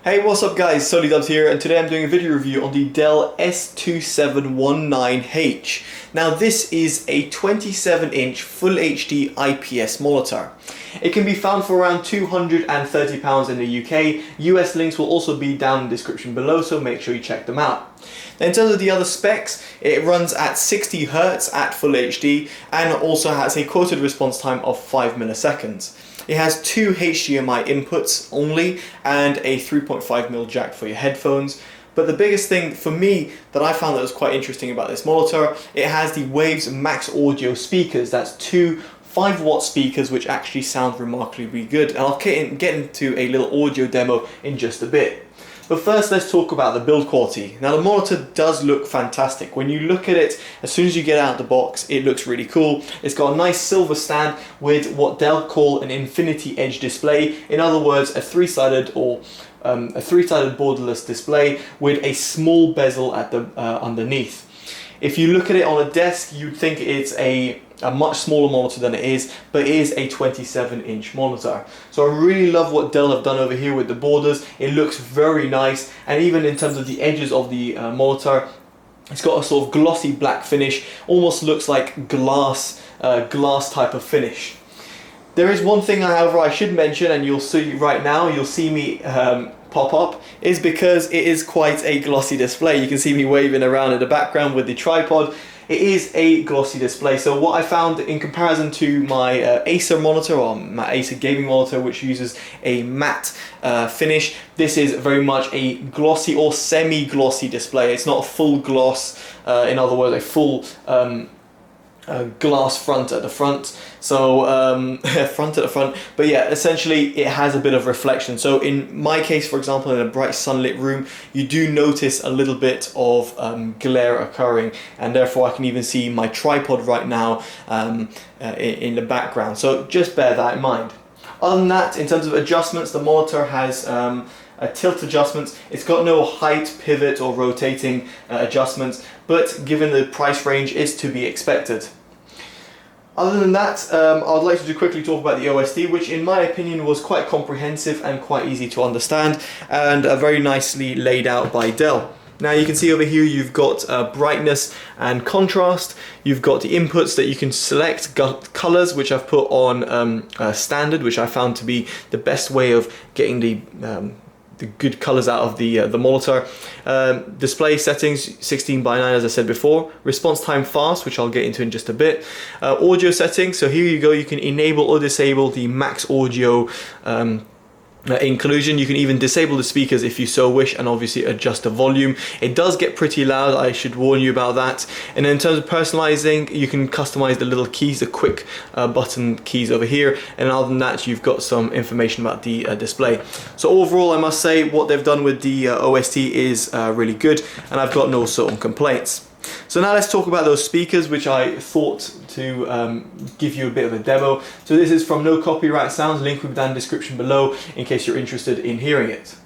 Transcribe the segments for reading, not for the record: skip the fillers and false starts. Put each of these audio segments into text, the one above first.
Hey, what's up guys, Totallydubbed here, and today I'm doing a video review on the Dell S2719H. Now this is a 27-inch Full HD IPS monitor. It can be found for around £230 in the UK. US links will also be down in the description below, so make sure you check them out. Now, in terms of the other specs, it runs at 60 Hz at Full HD and also has a quoted response time of 5 milliseconds. It has two HDMI inputs only and a 3.5mm jack for your headphones. But the biggest thing for me that I found that was quite interesting about this monitor, it has the Waves Max Audio speakers. That's two 5-watt speakers which actually sound remarkably good. And I'll get into a little audio demo in just a bit. But first, let's talk about the build quality. Now the monitor does look fantastic. When you look at it, as soon as you get out of the box, it looks really cool. It's got a nice silver stand with what Dell call an infinity edge display. In other words, a three-sided borderless display with a small bezel at the underneath. If you look at it on a desk, you'd think it's a much smaller monitor than it is, but it is a 27-inch monitor. So I really love what Dell have done over here with the borders. It looks very nice, and even in terms of the edges of the monitor, it's got a sort of glossy black finish, almost looks like glass type of finish. There is one thing, however, I should mention, and you'll see right now, you'll see me pop up, is because it is quite a glossy display. You can see me waving around in the background with the tripod. It is a glossy display. So what I found in comparison to my Acer monitor, or my Acer gaming monitor, which uses a matte finish, this is very much a glossy or semi-glossy display. It's not a full gloss, in other words, a full glass front at the front. So front at the front, but yeah, essentially it has a bit of reflection. So in my case, for example, in a bright sunlit room, you do notice a little bit of glare occurring, and therefore I can even see my tripod right now in the background. So just bear that in mind. Other than that, in terms of adjustments, the monitor has a tilt adjustments. It's got no height, pivot or rotating adjustments, but given the price range, is to be expected. Other than that, I'd like to quickly talk about the OSD, which in my opinion was quite comprehensive and quite easy to understand, and very nicely laid out by Dell. Now you can see over here you've got brightness and contrast. You've got the inputs that you can select, colors, which I've put on standard, which I found to be the best way of getting the good colors out of the monitor. Display settings 16:9, as I said before. Response time fast, which I'll get into in just a bit. Audio settings, so here you go, you can enable or disable the max audio inclusion. You can even disable the speakers if you so wish, and obviously adjust the volume. It does get pretty loud, I should warn you about that. And then in terms of personalizing, you can customize the little keys, the quick button keys over here, and other than that you've got some information about the display. So overall, I must say what they've done with the OSD is really good, and I've got no certain complaints. So now let's talk about those speakers, which I thought to give you a bit of a demo. So this is from No Copyright Sounds, link will be down in the description below in case you're interested in hearing it.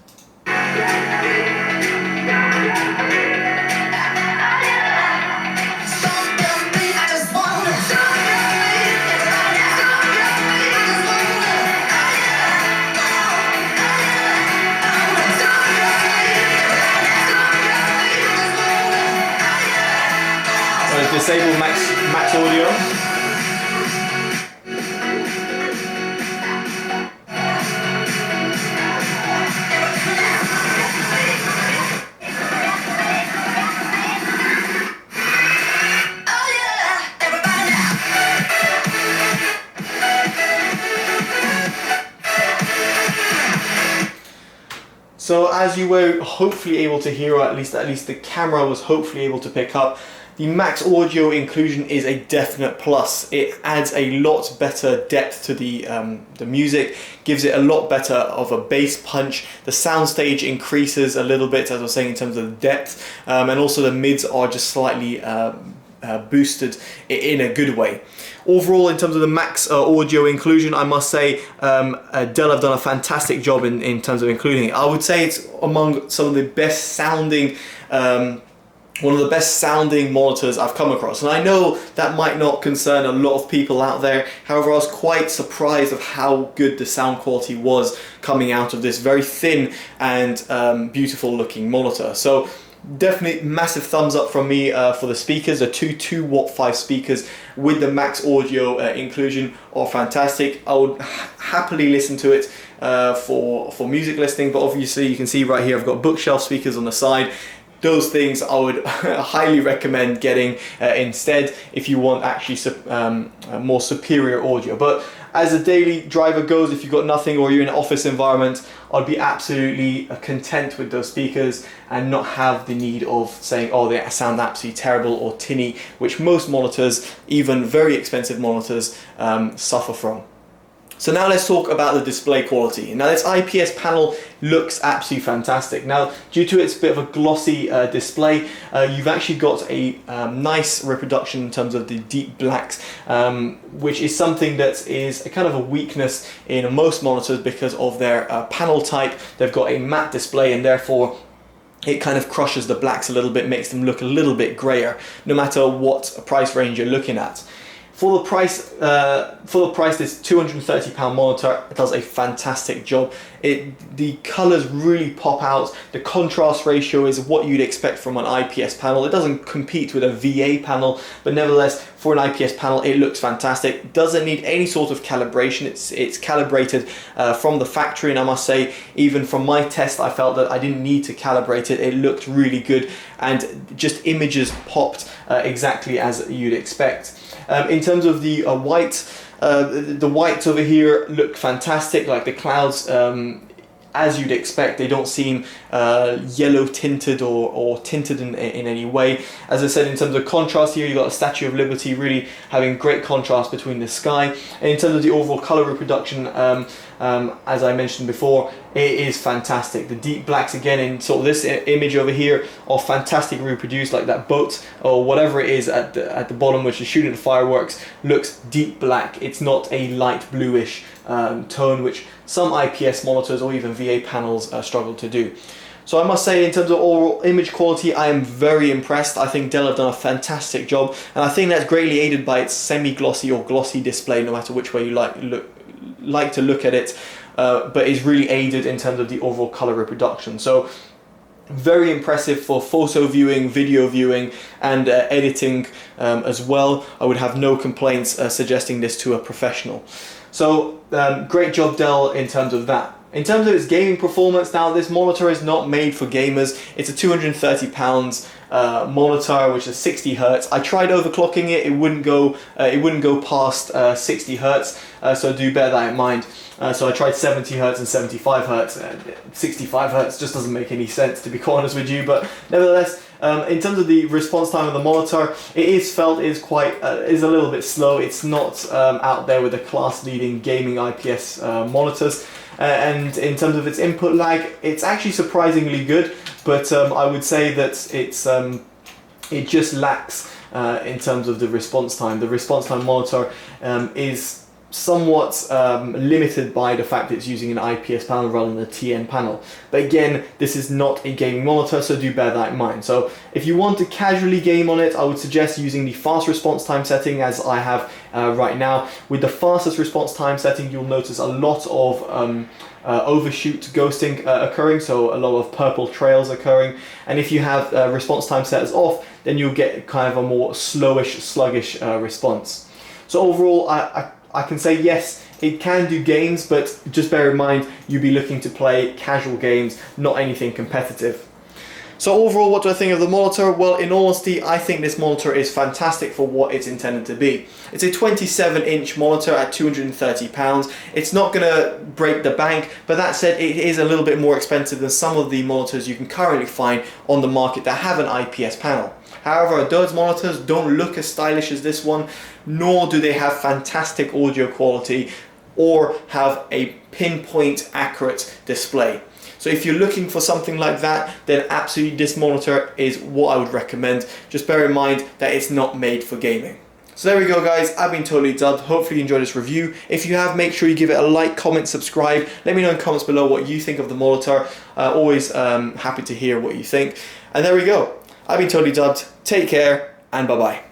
Disable max audio. So as you were hopefully able to hear, or at least the camera was hopefully able to pick up, the max audio inclusion is a definite plus. It adds a lot better depth to the music, gives it a lot better of a bass punch. The soundstage increases a little bit, as I was saying, in terms of the depth, and also the mids are just slightly boosted in a good way. Overall, in terms of the max audio inclusion, I must say Dell have done a fantastic job in terms of including it. I would say it's among some of the best sounding one of the best sounding monitors I've come across. And I know that might not concern a lot of people out there. However, I was quite surprised of how good the sound quality was coming out of this very thin and beautiful looking monitor. So definitely massive thumbs up from me for the speakers. The two 2-watt 5 speakers with the max audio inclusion are fantastic. I would happily listen to it for music listening, but obviously you can see right here I've got bookshelf speakers on the side. Those things I would highly recommend getting instead if you want actually more superior audio. But as a daily driver goes, if you've got nothing or you're in an office environment, I'd be absolutely content with those speakers and not have the need of saying, oh, they sound absolutely terrible or tinny, which most monitors, even very expensive monitors, suffer from. So now let's talk about the display quality. Now this IPS panel looks absolutely fantastic. Now due to its bit of a glossy display, you've actually got a nice reproduction in terms of the deep blacks, which is something that is a kind of a weakness in most monitors because of their panel type. They've got a matte display and therefore it kind of crushes the blacks a little bit, makes them look a little bit grayer, no matter what price range you're looking at. For the price, this £230 monitor does a fantastic job. The colours really pop out. The contrast ratio is what you'd expect from an IPS panel. It doesn't compete with a VA panel, but nevertheless, for an IPS panel, it looks fantastic. It doesn't need any sort of calibration. It's calibrated from the factory, and I must say, even from my test, I felt that I didn't need to calibrate it. It looked really good, and just images popped exactly as you'd expect. In terms of the whites over here look fantastic, like the clouds, as you'd expect. They don't seem yellow tinted or tinted in any way. As I said, in terms of contrast here, you've got a Statue of Liberty really having great contrast between the sky. And in terms of the overall color reproduction, as I mentioned before, it is fantastic. The deep blacks again in sort of this image over here are fantastic reproduced, like that boat or whatever it is at the bottom, which is shooting the fireworks, looks deep black. It's not a light bluish tone, which some IPS monitors or even VA panels struggle to do. So I must say, in terms of overall image quality, I am very impressed. I think Dell have done a fantastic job, and I think that's greatly aided by its semi-glossy or glossy display, no matter which way you like to look at it, but is really aided in terms of the overall color reproduction. So very impressive for photo viewing, video viewing, and editing as well. I would have no complaints suggesting this to a professional. So great job, Dell, in terms of that. In terms of its gaming performance, now this monitor is not made for gamers. It's a £230 monitor, which is 60 Hertz. I tried overclocking it; it wouldn't go past 60 Hertz. So do bear that in mind. So I tried 70 Hertz and 75 Hertz. 65 Hertz just doesn't make any sense, to be quite honest with you. But nevertheless, in terms of the response time of the monitor, it is felt is a little bit slow. It's not out there with the class-leading gaming IPS monitors. And in terms of its input lag, it's actually surprisingly good, but I would say that it just lacks in terms of the response time. The response time monitor is somewhat limited by the fact that it's using an IPS panel rather than a TN panel. But again, this is not a gaming monitor, so do bear that in mind. So if you want to casually game on it, I would suggest using the fast response time setting as I have right now. With the fastest response time setting, you'll notice a lot of overshoot ghosting occurring, so a lot of purple trails occurring. And if you have response time set as off, then you'll get kind of a more slowish, sluggish response. So overall, I can say yes, it can do games, but just bear in mind you'll be looking to play casual games, not anything competitive. So overall, what do I think of the monitor? Well, in all honesty, I think this monitor is fantastic for what it's intended to be. It's a 27-inch monitor at £230. It's not going to break the bank, but that said, it is a little bit more expensive than some of the monitors you can currently find on the market that have an IPS panel. However, those monitors don't look as stylish as this one, nor do they have fantastic audio quality or have a pinpoint accurate display. So if you're looking for something like that, then absolutely this monitor is what I would recommend. Just bear in mind that it's not made for gaming. So there we go, guys. I've been Totally Dubbed. Hopefully you enjoyed this review. If you have, make sure you give it a like, comment, subscribe. Let me know in the comments below what you think of the monitor. Always happy to hear what you think. And there we go. I've been Totally Dubbed. Take care and bye bye.